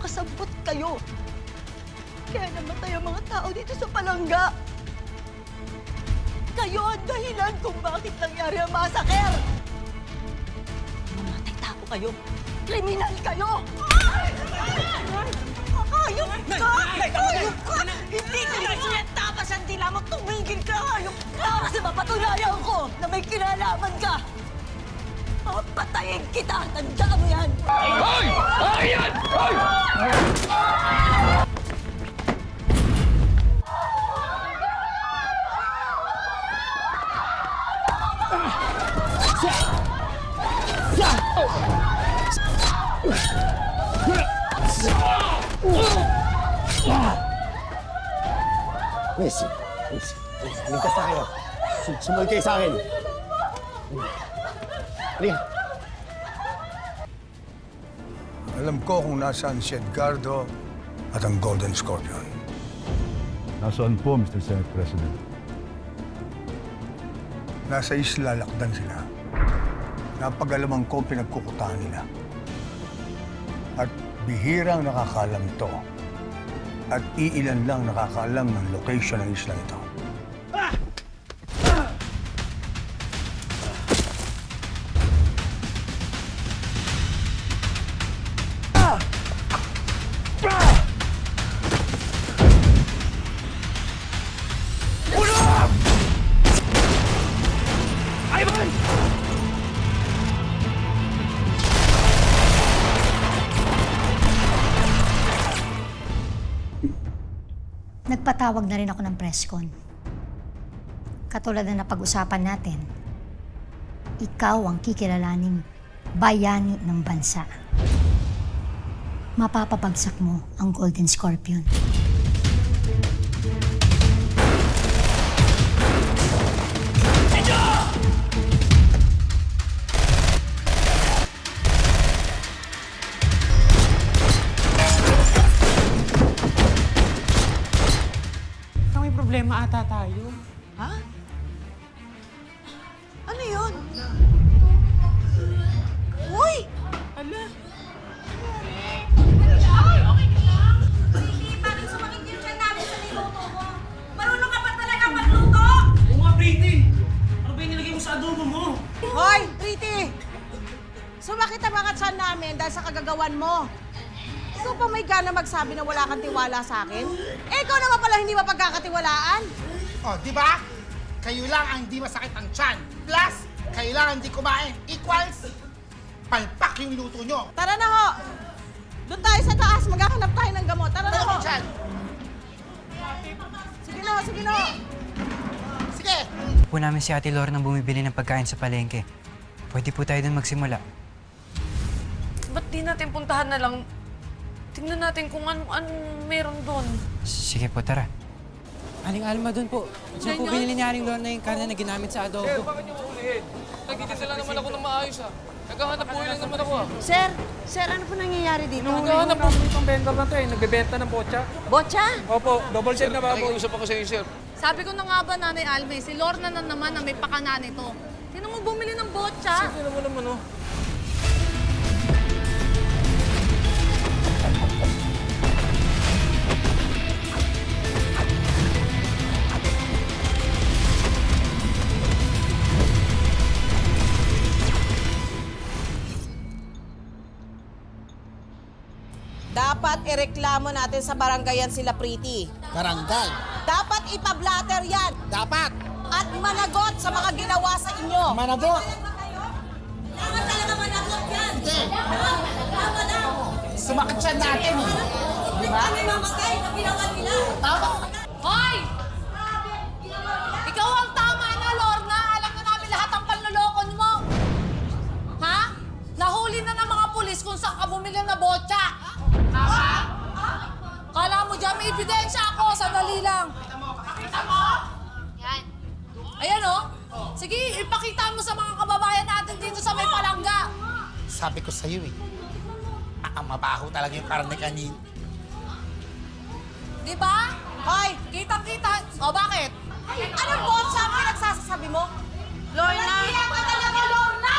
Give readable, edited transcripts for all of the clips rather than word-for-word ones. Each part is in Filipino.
kasabot kayo. Kaya namatay ang mga tao dito sa palangga. Kayo ang dahilan kung bakit nangyari ang masaker. Mamatay tao kayo. Kriminal kayo! Hayop ka! Hayop ka! Hindi ko na sinatapas ang dila mo. Tumigil ka! Hayop ka! Kasi mapatunayan ko na may kinalaman ka! Papatayin kita! Tandaan mo yan! Hoy! Ayan! Hoy! Miss, ligtas na kayo. Sumunod kayo sa akin. Halika. Alam ko kung nasaan si Edgardo at ang Golden Scorpion. Nasaan po, Mr. Senate President? Nasa isla Lakdan sila. Napag-alaman ko ang pinagkukutahan nila. At bihirang nakakaalam ito. At iilan lang nakakaalam ng location ng isla ito. Nagpatawag na rin ako ng press con. Katulad na napag-usapan natin, ikaw ang kikilalaning bayani ng bansa. Mapapabagsak mo ang Golden Scorpion. Problema ata tayo. Ha? Ano yun? Uy! Ala. Hindi, bakit sumakit yung tiyan namin sa niluto mo? Marunong ka pa talaga magluto? Oo nga, Pretty. Ano ba yung nilagay mo sa adobo mo? Hoy, Pretty! Sumakit ang mga tiyan namin dahil sa kagagawan mo. Ikaw pa may gana magsabi na wala kang tiwala sa akin? Eh, ikaw naman pala hindi mapagkakatiwalaan. Oh, di ba? Kayo lang ang hindi masakit ang tiyan. Plus, kayo lang ang hindi kumain. Equals, palpak yung luto nyo. Tara na ho! Doon tayo sa taas, maghahanap tayo ng gamot. Tara na ho! Tiyan. Sige na ho, sige na ho! Sige! Po namin si Ate Lorna bumibili ng pagkain sa palengke. Pwede po tayo doon magsimula. Ba't di natin puntahan na lang? Tingnan natin kung ano meron doon. Sige po, tara. Aling Alma doon po. Diyan po binili ni Aling Lorna yung karne na ginamit sa adobo. Sir, bakit niyo ulihin? Nagtitinda lang naman ako ng maayos Naghahanap po lang naman ako Sir, ano po nangyayari dito? Naghahanap po itong vendor na to nagbebenta ng botcha. Botcha? Opo, double check na ba po? Nakikiusap ako sa iyo, sir. Sabi ko na nga ba, Nanay Alme, si Lorna na naman ang may pakana nito. Sino mo bumili ng botcha? Sino mo naman, Dapat ireklamo natin sa barangayan sila Pretty. Barangay. Dapat ipablatter yan. Dapat. At managot sa mga ginawa sa inyo. Managot. Dapat talaga managot yan! Hindi. Tama na! Sumakit siya natin. Di ba? Kami mamatay na ginawa nila! Tama. Hoy! Ikaw ang tama na, Lorna! Alam na namin lahat ang panloloko mo! Ha? Nahuli na ng mga pulis kung saan ka bumili na botcha! Kala mo dyan, may ebidensya ako! Sandali lang! Pakita mo! Yan. Ayan o. Sige, ipakita mo sa mga kababayan natin dito sa may palangga. Sabi ko sa'yo mabaho talaga yung karne kanin. Di ba? Hoy! Kitang-kita. O, bakit? Anong botcha ang pinagsasasabi mo? Lorna! Kaya ka talaga, Lorna!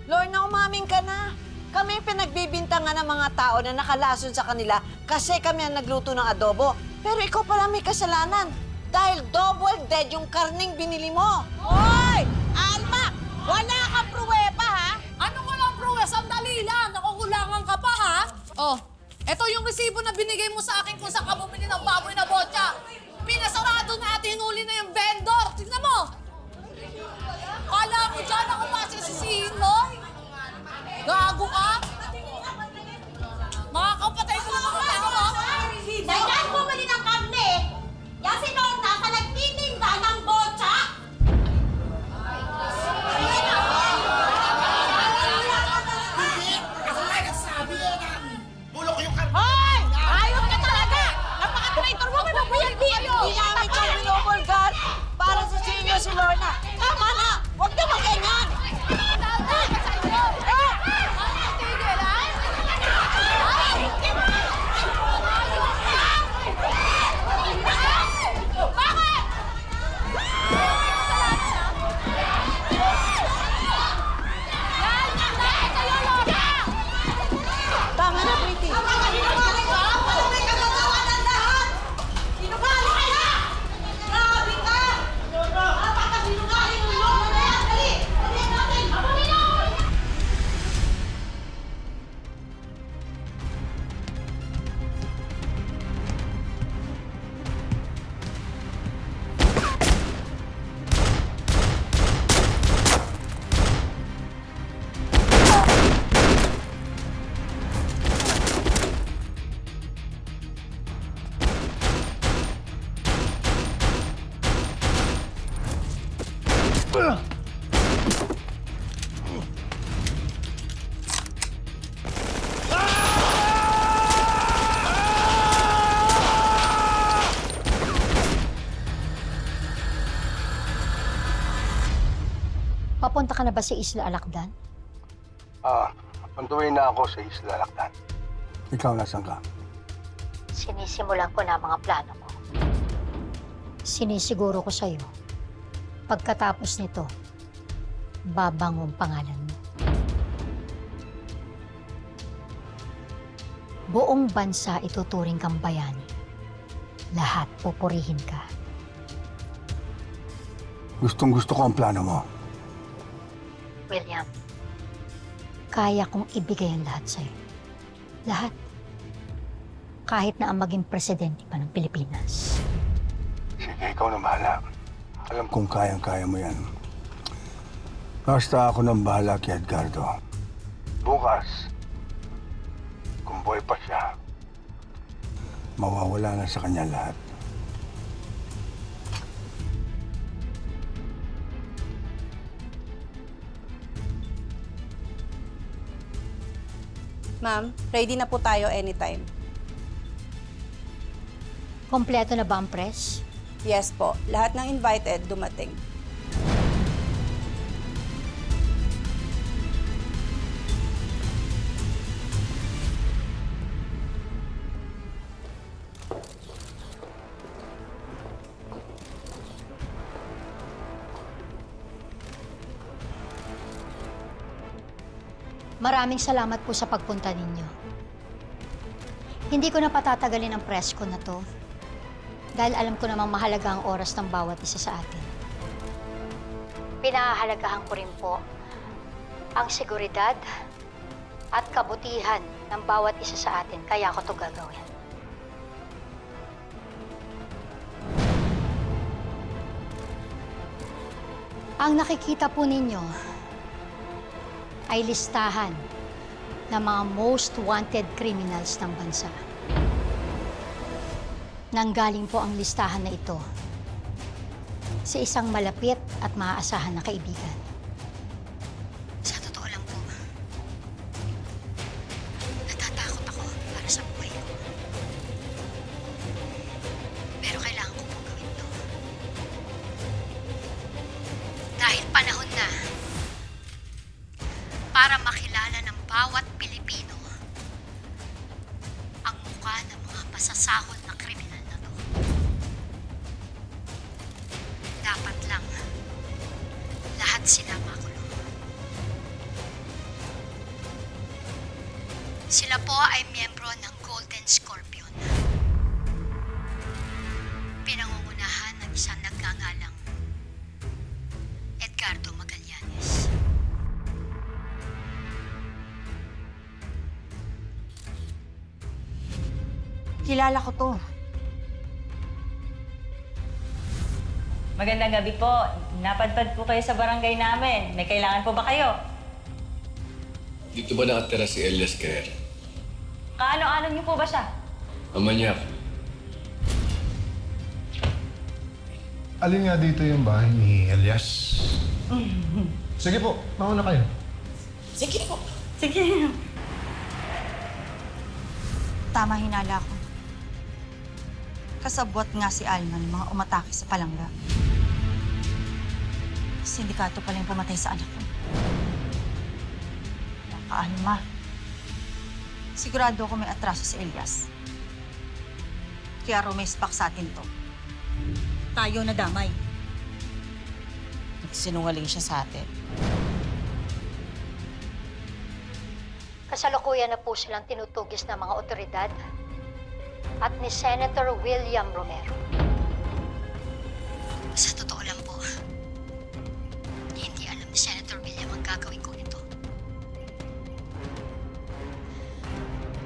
Lorna, umamin ka na. Kami pinagbibintangan ng mga tao na nakalason sa kanila kasi kami ang nagluto ng adobo. Pero ikaw pala may kasalanan dahil double dead yung karning binili mo. Hoy! Alma! Wala kang pruweba, ha? Ano walang pruwes? Sandali lang. Nakukulangan ka pa, ha? Oh, eto yung resibo na binigay mo sa akin kung saan ka bumili ng baboy na botya. Pinasarado na at hinuli na yung vendor. Tignan mo! Kala mo dyan ako masisisihin mo? Gago ka? Makakapatay ko ng mga tao, ha? Dahil bumili ng karne, yan si Lorna sa nagtitinda ng botya. Bulok yung karne. Hoy! Ayos ka talaga! Napaka-traitor mo! May mabuyag-biyag mo! Hindi namin kayo minumulgar para sa sinyo si Lorna. Tama na! Huwag na mag-ganyan! Tama na, Pretty. Sinungaling ka! Wala may kagagawa ng lahat! Sinungaling ka na! Grabe ka! Napaka-sinungaling mo yun! Ano yan? Dali! Dali natin! Abulin na! Papunta ka na ba sa Isla Alakdan? On the way na ako sa Isla Lakdan. Ikaw, nasan ka? Sinisimulan ko na ang mga plano ko. Sinisiguro ko sa'yo, pagkatapos nito, babangong pangalan mo. Buong bansa ituturing kang bayani. Lahat pupurihin ka. Gustong-gusto ko ang plano mo. William, kaya kong ibigay ang lahat sa'yo. Lahat. Kahit na ang maging presidente pa ng Pilipinas. Sige, ikaw na bahala. Alam kong kayang-kaya mo yan. Basta ako nang bahala kay Edgardo. Bukas, kung buhay pa siya, mawawala na sa kanya lahat. Ma'am, ready na po tayo anytime. Kompleto na ba ang press? Yes po. Lahat ng invited dumating. Maraming salamat po sa pagpunta ninyo. Hindi ko na patatagalin ang press ko na to dahil alam ko namang mahalaga ang oras ng bawat isa sa atin. Pinahahalagahan ko rin po ang seguridad at kabutihan ng bawat isa sa atin, kaya ko to gagawin. Ang nakikita po ninyo ay listahan ng mga most wanted criminals ng bansa. Nanggaling po ang listahan na ito sa isang malapit at maaasahan na kaibigan. Sa totoo lang po, natatakot ako para sa buhay ko. Pero kailangan ko pong gawin to. Dahil panahon na para makilala ng bawat Pilipino ang mukha ng mga pasasahod na kriminal na to. Dapat lang lahat sila makulong. Sila po ay miyembro ng Golden Scorpion. Pinangungunahan ng isang nagngangalang Edgardo Magallanes. Kilala ko to. Magandang gabi po. Napadpad po kayo sa barangay namin. May kailangan po ba kayo? Dito ba nakatira si Elias Guerrero? Kaano-ano niyo po ba siya? Ama niya. Alin nga dito yung bahay ni Elias? Sige po, mauna kayo. Sige po. Sige. Tama hinala ko. Kasabwat nga si Alma ng mga umatake sa palangga. Sindikato pala yung pumatay sa anak ko. Alma. Sigurado ako may atraso si Elias. Kaya rumespak sa atin to. Tayo na damay. Nagsinungaling siya sa atin. Kasalukuyan na po silang tinutugis ng mga otoridad at ni Senator William Romero. Sa totoo lang po, hindi alam ni Senator William ang gagawin ko nito.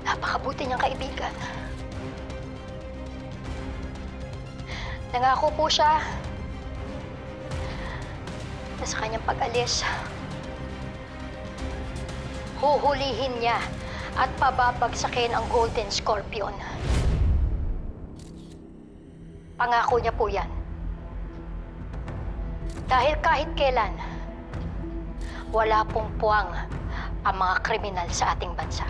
Napakabuti niyang kaibigan. Nangako po siya na sa kanyang pag-alis, huhulihin niya at pababagsakin ang Golden Scorpion. Pangako niya po yan. Dahil kahit kailan, wala pong puwang ang mga kriminal sa ating bansa.